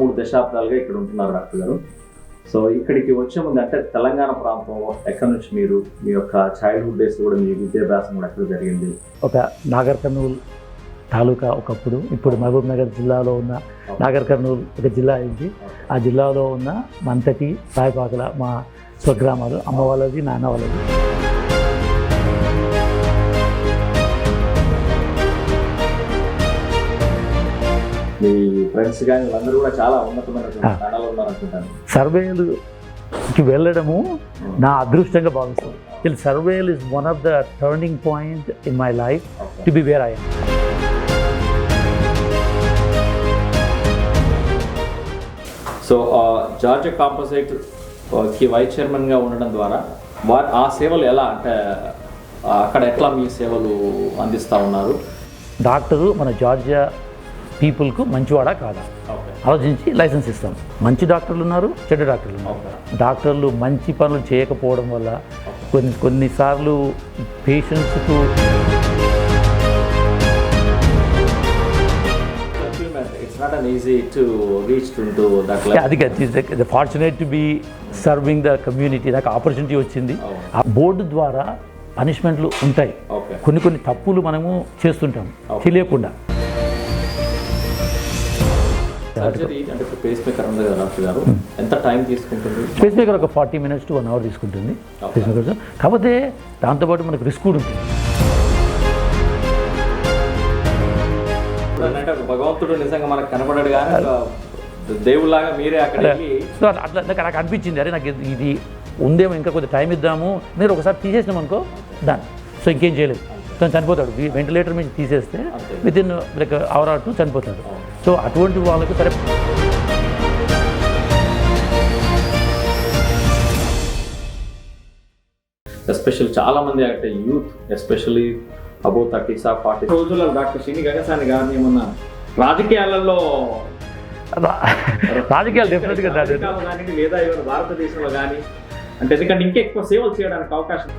3 దశాబ్దాలుగా ఇక్కడ ఉంటున్నారు డాక్టర్ గారు. సో ఇక్కడికి వచ్చే ముందు అంటే తెలంగాణ ప్రాంతంలో ఎక్కడి నుంచి మీరు మీ యొక్క చైల్డ్హుడ్ డేస్ కూడా మీ విద్యాభ్యాసం కూడా ఎక్కడ జరిగింది? ఒక నాగర్ కర్నూల్ తాలూకా ఒకప్పుడు, ఇప్పుడు మహబూబ్ నగర్ జిల్లాలో ఉన్న నాగర్ కర్నూల్ ఒక జిల్లా అయింది. ఆ జిల్లాలో ఉన్న మంతటి, రాయపాకల మా స్వగ్రామాలు, అమ్మ వాళ్ళది, నాన్న వాళ్ళది. మీ ఫ్రెండ్స్ కానీ అందరూ కూడా చాలా ఉన్నతమైన స్థానాలు ఉన్నారనుకుంటాను. సర్వేలుకి వెళ్ళడము నా అదృష్టంగా భావిస్తాను. Survival is one of the turning point in my life to be where I am. So Georgia కాంపోజిట్కి వైస్ చైర్మన్గా ఉండడం ద్వారా ఆ సేవలు ఎలా అంటే అక్కడ ఎట్లా మీ సేవలు అందిస్తూ ఉన్నారు? డాక్టరు మన జార్జియా పీపుల్కు మంచివాడా కాదా ఆలోచించి లైసెన్స్ ఇస్తాం. మంచి డాక్టర్లు ఉన్నారు, చెడ్డ డాక్టర్లు ఉన్నారు. డాక్టర్లు మంచి పనులు చేయకపోవడం వల్ల కొన్నిసార్లు పేషెంట్స్కు అది fortunate to be serving the community. నాకు ఆపర్చునిటీ వచ్చింది. ఆ బోర్డు ద్వారా పనిష్మెంట్లు ఉంటాయి. కొన్ని తప్పులు మనము చేస్తుంటాం తెలియకుండా. పేస్ మేకర్ ఒక 40 minutes to 1 hour తీసుకుంటుంది పేస్ మేకర్. కాకపోతే దాంతోపాటు మనకు రిస్క్ కూడా ఉంటుంది. భగవంతుడు నిజంగా మనకు కనపడాడు కానీ దేవుళ్ళలాగా మీరే అక్కడ అట్లా నాకు అనిపించింది, అరే నాకు ఇది ఉందేమో, ఇంకా కొద్దిగా టైం ఇద్దాము. మీరు ఒకసారి తీసేసినాం అనుకో దాన్ని, సో ఇంకేం చేయలేదు. తను చనిపోతాడు. వెంటిలేటర్ మీద తీసేస్తే వితిన్ లైక్ అవర్ ఆర్ 2 చనిపోతాడు. సో అటువంటి వాళ్ళకు సరే ఎస్పెషల్ చాలా మంది అంటే youth especially about 30s or 40s రోజుల్లో డాక్టర్ శ్రీని గంగసాని గారిని ఏమన్నా రాజకీయాలలో రాజకీయాలు డెఫినెట్గా కానీ లేదా భారతదేశంలో కానీ అంటే ఎందుకంటే ఇంకా ఎక్కువ సేవలు చేయడానికి అవకాశం